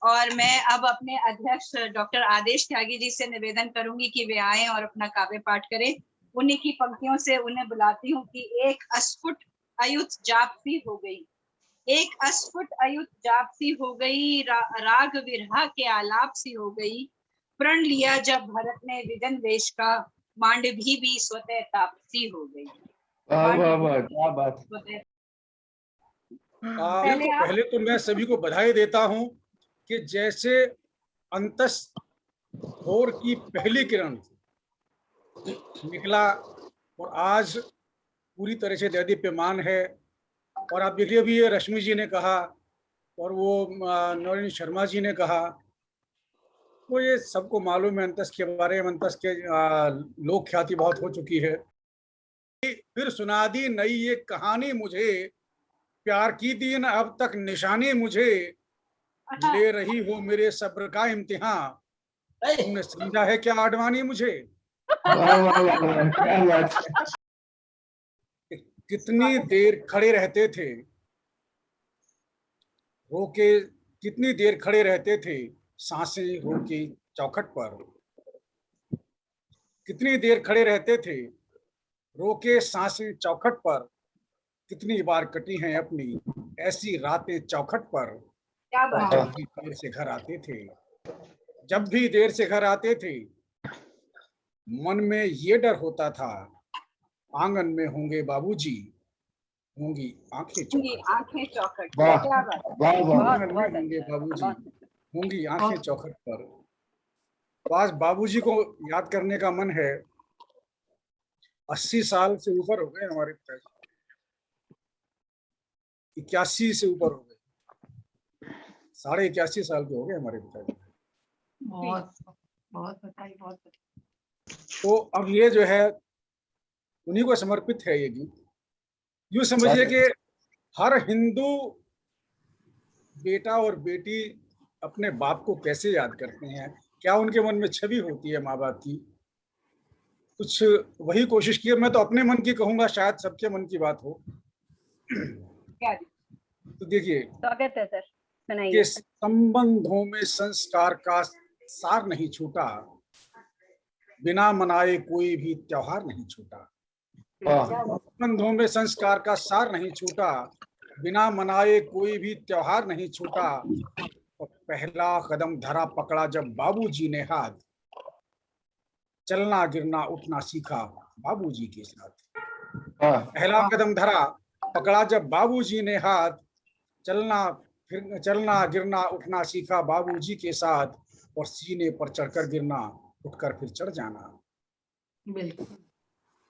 और मैं अब अपने अध्यक्ष डॉक्टर आदेश त्यागी जी से निवेदन करूंगी कि वे आए और अपना काव्य पाठ करें। उन्हीं की पंक्तियों से उन्हें बुलाती हूँ कि एक अस्फुट अयुत जापसी हो गई, एक अस्फुट अयुत जापसी हो गई, राग विरहा के आलाप सी हो गई, प्रण लिया जब भरत ने विजन वेश का, मांडवी भी स्वतः तापसी हो गई। वाह वाह वाह, क्या बात। पहले तो मैं सभी को बधाई देता हूं कि जैसे अंतस भोर की पहली किरण निकला और आज पूरी तरह से दैदीप्यमान है। और आप देखिए अभी ये रश्मि जी ने कहा और वो नवीन शर्मा जी ने कहा, तो ये सबको मालूम है अंतस के बारे में, अंतस के लोक ख्याति बहुत हो चुकी है। फिर सुना दी नई ये कहानी मुझे, प्यार की दी न अब तक निशानी मुझे, ले रही हो मेरे सब्र का इम्तिहान, तुमने समझा है क्या आडवाणी मुझे। वाह वाह वाह, क्या बात है। कितनी देर खड़े रहते थे रोके, कितनी देर खड़े रहते थे सांसें रोके चौखट पर, कितनी देर खड़े रहते थे रोके सांसें चौखट पर, कितनी बार कटी हैं अपनी ऐसी रातें चौखट पर। क्या और बात जब भी देर से घर आते थे, जब भी देर से घर आते थे, मन में ये डर होता था आंगन में होंगे बाबूजी, होंगी आंखें चौखट। आंखें चौखट। वाह क्या बात, वाह वाह। आंगन में होंगे बाबूजी, होंगी आंखें चौखट पर। तो आज बाबूजी को याद करने का मन है। 80 साल से ऊपर हो गए हमारे पिताजी, 81 से ऊपर हो गए, 81.5 साल के हो गए हमारे पिताजी। बहुत बहुत बताइए, बहुत बताइए। तो अब ये जो है उन्हीं को समर्पित है ये गीत। यूं समझिए कि हर हिंदू बेटा और बेटी अपने बाप को कैसे याद करते हैं, क्या उनके मन में छवि होती है माँ बाप की, कुछ वही कोशिश की है। मैं तो अपने मन की कहूंगा, शायद सबके मन की बात हो। क्या तो देखिए, स्वागत है सर, कि सुनाइए। संबंधों में संस्कार का सार नहीं छूटा, बिना मनाए कोई भी त्योहार नहीं छूटा। संबंधों में संस्कार का सार नहीं छूटा, बिना मनाए कोई भी त्योहार नहीं छूटा। और पहला कदम धरा पकड़ा जब बाबूजी ने हाथ, चलना गिरना उठना सीखा बाबूजी के साथ। पहला कदम धरा पकड़ा जब बाबूजी ने हाथ, चलना गिरना उठना सीखा बाबूजी के साथ। और सीने पर चढ़कर गिरना, उठकर फिर चढ़ जाना। बिल्कुल।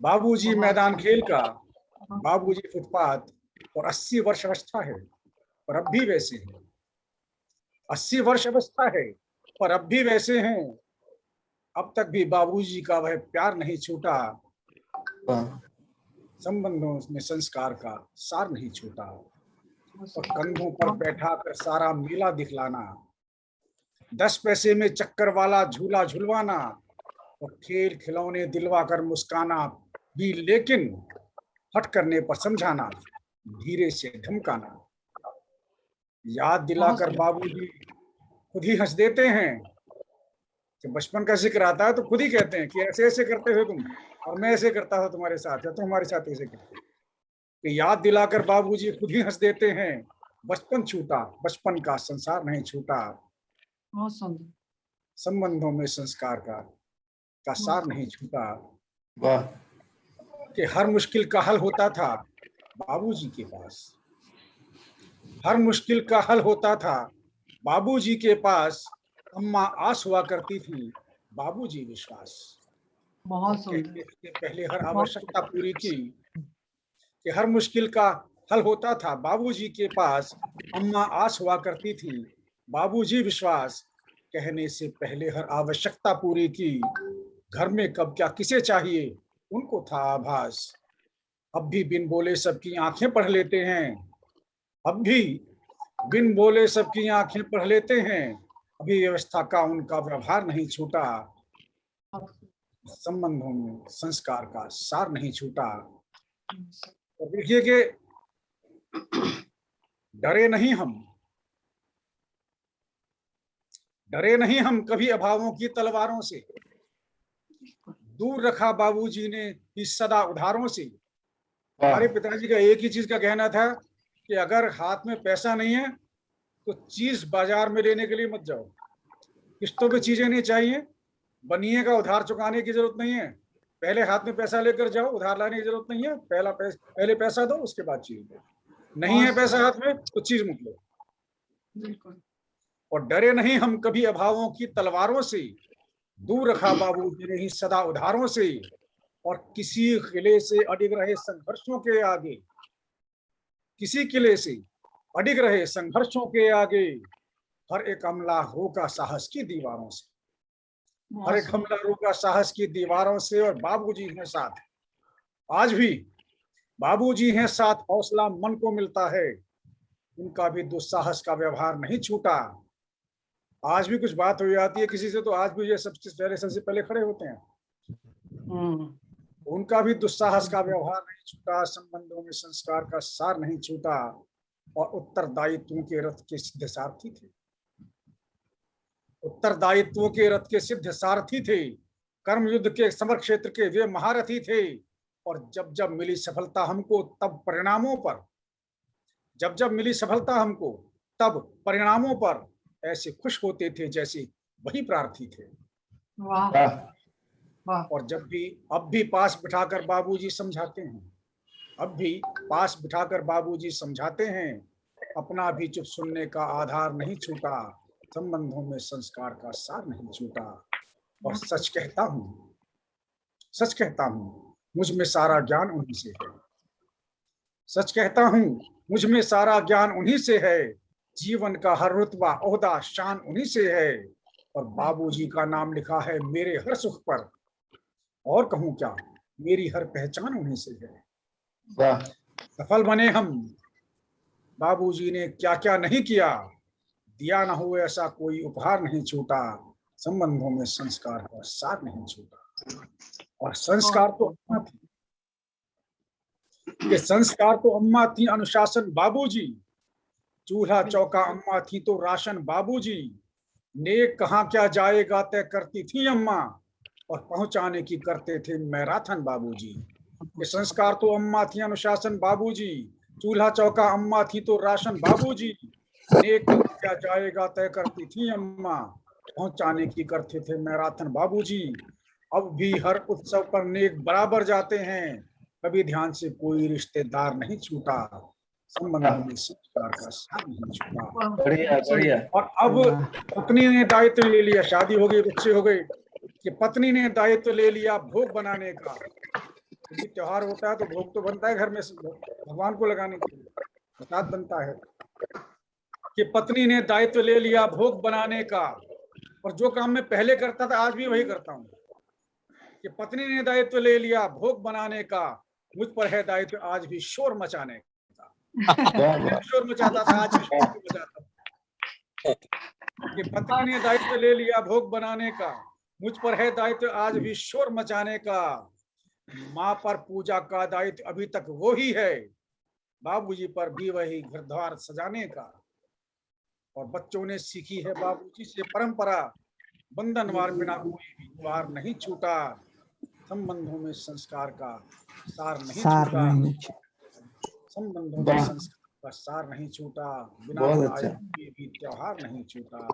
बाबूजी मैदान खेल का, बाबूजी फुटपाथ। और 80 वर्ष अवस्था है पर अब भी वैसे हैं, 80 वर्ष अवस्था है पर अब भी वैसे हैं। अब तक भी बाबूजी का वह प्यार नहीं छूटा, संबंधों में संस्कार का सार नहीं छूटा। और कंधों पर बैठा कर सारा मेला दिखलाना, 10 पैसे में चक्कर वाला झूला झुलवाना। और खेल खिलौने दिलवा कर मुस्काना भी, लेकिन हट करने पर समझाना, धीरे से धमकाना। याद दिलाकर बाबूजी खुद ही हंस देते हैं। जब बचपन का जिक्र आता है तो खुद ही कहते हैं कि ऐसे ऐसे करते हो तुम, और मैं ऐसे करता हूँ तुम्हारे साथ, या तुम हमारे साथ ऐसे करते हो। तो याद दिलाकर बाबूजी खुद ही हंस देते हैं। बचपन छूटा, बचपन का संसार नहीं छूटा। बहुत सुंदर। संबंधों में संस्कार का सार नहीं छूटा। वाह। कि हर मुश्किल का हल होता था बाबूजी के पास, हर मुश्किल का हल होता था बाबूजी के पास। अम्मा आस हुआ करती थी, बाबूजी विश्वास। बहुत सुंदर। के पहले हर आवश्यकता पूरी की। कि हर मुश्किल का हल होता था बाबूजी के पास। अम्मा आस हुआ करती थी, बाबूजी विश्वास। कहने से पहले हर आवश्यकता पूरी की। घर में कब क्या किसे चाहिए उनको था आभास। अब भी बिन बोले सबकी आंखें पढ़ लेते हैं, अब भी बिन बोले सबकी आंखें पढ़ लेते हैं। अभी व्यवस्था का उनका व्यवहार नहीं छूटा। संबंधों में संस्कार का सार नहीं छूटा। तो देखिए कि डरे नहीं हम, डरे नहीं हम कभी अभावों की तलवारों से, दूर रखा बाबूजी ने ही सदा उधारों से। हमारे वाह पिताजी का एक ही चीज का कहना था कि अगर हाथ में पैसा नहीं है तो चीज बाजार में लेने के लिए मत जाओ, किस्तों पे चीजें नहीं चाहिए, बनिए का उधार चुकाने की जरूरत नहीं है, पहले हाथ में पैसा लेकर जाओ, उधार लाने की जरूरत नहीं है, पहले पैसा दो उसके बाद चीज दो, नहीं है पैसा हाथ में तो चीज मत लो। बिल्कुल। और डरे नहीं हम कभी अभावों की तलवारों से, दूर रखा बाबूजी ने ही सदा उधारों से। और किसी किले से अडिग रहे संघर्षों के आगे, किसी किले से अडिग रहे संघर्षों के आगे, हर एक हमला होगा साहस की दीवारों से, हर बहुत एक हमला होगा साहस की दीवारों से। और बाबूजी हैं साथ, आज भी बाबूजी हैं साथ, हौसला मन को मिलता है, उनका भी दुस्साहस का व्यवहार नहीं छूटा। आज भी कुछ बात हो जाती है किसी से तो आज भी ये सबसे पहले खड़े होते हैं, हम्म, उनका भी दुस्साहस का व्यवहार नहीं छूटा, संबंधों में संस्कार का सार नहीं छूटा, और उत्तरदायित्व के रथ के सिद्ध सारथी थे, उत्तरदायित्व के रथ के सिद्ध सारथी थे, कर्म युद्ध के समर क्षेत्र के वे महारथी थे। और जब जब मिली सफलता हमको तब परिणामों पर, जब जब मिली सफलता हमको तब परिणामों पर ऐसे खुश होते थे जैसे वही प्रार्थी थे। वाह वाह वाह। और जब भी अब भी पास बिठाकर बाबूजी समझाते हैं, अब भी पास बिठाकर बाबूजी समझाते हैं, अपना भी चुप सुनने का आधार नहीं छूटा, संबंधों में संस्कार का सार नहीं छूटा। और सच कहता हूँ, सच कहता हूँ मुझ में सारा ज्ञान उन्हीं से है, सच कहता हूँ मुझ में सारा ज्ञान उन्हीं से है, जीवन का हर रुतबा ओहदा शान उन्हीं से है। और बाबूजी का नाम लिखा है मेरे हर सुख पर, और कहूँ क्या मेरी हर पहचान उन्हीं से है। वाह सफल बने हम, बाबूजी ने क्या क्या नहीं किया, दिया ना हो ऐसा कोई उपहार नहीं छूटा, संबंधों में संस्कार का सार नहीं छूटा। और संस्कार तो अम्मा थी, कि संस्कार तो अम्मा थी, अनुशासन बाबूजी, चूल्हा चौका अम्मा थी तो राशन बाबूजी, नेक कहाँ क्या जाएगा तय करती थी अम्मा, और पहुंचाने की करते थे मैराथन बाबूजी। ये संस्कार तो अम्मा थी, अनुशासन बाबूजी, चूल्हा चौका अम्मा थी तो राशन बाबूजी, नेक कहाँ क्या जाएगा तय करती थी अम्मा, पहुंचाने की करते थे मैराथन बाबूजी। अब भी हर उत्सव पर नेक बराबर जाते हैं, कभी ध्यान से कोई रिश्तेदार नहीं छूटा, संबंधों में संस्कार का सार नहीं छूटा। बढ़िया बढ़िया। और अब पत्नी ने दायित्व ले लिया, शादी हो गई, बच्चे हो गए, कि पत्नी ने दायित्व ले लिया भोग बनाने का, क्योंकि त्योहार होता है तो भोग तो बनता है घर में भगवान को लगाने के लिए, प्रसाद बनता है, कि पत्नी ने दायित्व ले लिया भोग बनाने का। और जो काम मैं पहले करता था आज भी वही करता हूँ, कि पत्नी ने दायित्व ले लिया भोग बनाने का, मुझ पर है दायित्व आज भी शोर मचाने का। वाह मैं वाह शोर मचाता था, आज भी शोर मचाता हूँ, कि पत्नी ने दायित्व ले लिया भोग बनाने का, मुझ पर है दायित्व आज भी शोर मचाने का। माँ पर पूजा का दायित्व अभी तक वो ही है, बाबूजी पर भी वही घर द्वार सजाने का। और बच्चों ने सीखी है बाबूजी से परंपरा, बंधनवार बिना कोई भी द्वार नहीं छूटा, संबंधों में संस्कार का सार नहीं छूटा, संबंधों में वाह संस्कार का सार नहीं छूटा, बिना बहुत मनाए अच्छा। कोई भी त्योहार नहीं छूटा।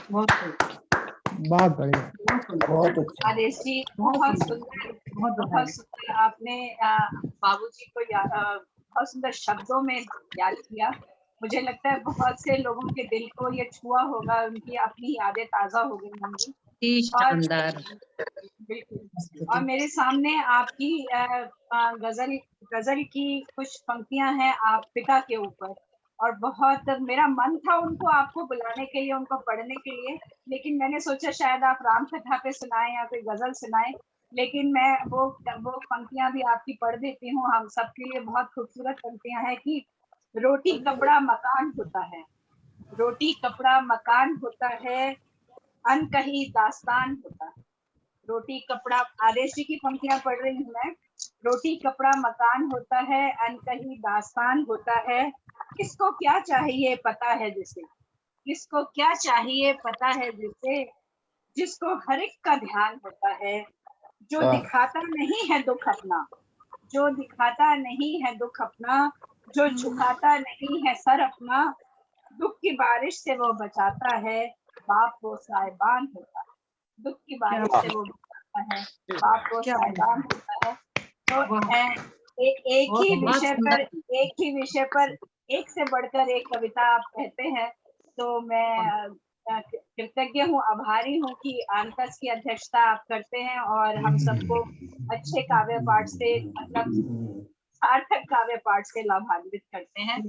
बहुत सही, बहुत बढ़िया, बहुत सुंदर, बहुत अच्छा। आदेश जी बहुत बहुत सुंदर, सुंदर, बहुत बहुत बधाई। सुंदर आपने बाबूजी को बहुत सुंदर शब्दों में याद किया। मुझे लगता है बहुत से लोगों के दिल को ये छुआ होगा, उनकी अपनी यादें ताजा हो गई होंगी। और शानदार। बिल्कुल, और मेरे सामने आपकी गजल गजल की कुछ पंक्तियां हैं आप पिता के ऊपर, और बहुत मेरा मन था उनको आपको बुलाने के लिए, उनको पढ़ने के लिए, लेकिन मैंने सोचा शायद आप राम कथा पे सुनाएं या कोई गजल सुनाएं, लेकिन मैं वो पंक्तियां भी आपकी पढ़ देती हूँ। हम सबके लिए बहुत खूबसूरत पंक्तियां हैं कि रोटी कपड़ा मकान होता है, रोटी कपड़ा मकान होता है, अन कही दास्तान होता है। रोटी कपड़ा, आदेश जी की पंक्तियां पढ़ रही हूँ मैं। रोटी कपड़ा मकान होता है, अन कही दास्तान होता है, किसको क्या चाहिए पता है जिसे, किसको क्या चाहिए पता है जिसे, जिसको हर एक का ध्यान होता है, जो वाह। दिखाता नहीं है दुख अपना, जो दिखाता नहीं है दुख अपना, जो झुकाता नहीं है सर अपना, दुख की बारिश से वो बचाता है, बाप वो साहिबान होता है। दुख की बारिश से वो बचाता है, बाप वो क्या साहिबान होता है। तो वाह। एक बहुत ही बहुत विषय पर, सुंदर। एक ही विषय पर एक से बढ़कर एक कविता आप कहते हैं, तो मैं कृतज्ञ हूँ, आभारी हूँ कि आंकस की अध्यक्षता आप करते हैं और हम सबको अच्छे काव्य पाठ से, मतलब सार्थक काव्य पाठ से लाभान्वित करते हैं।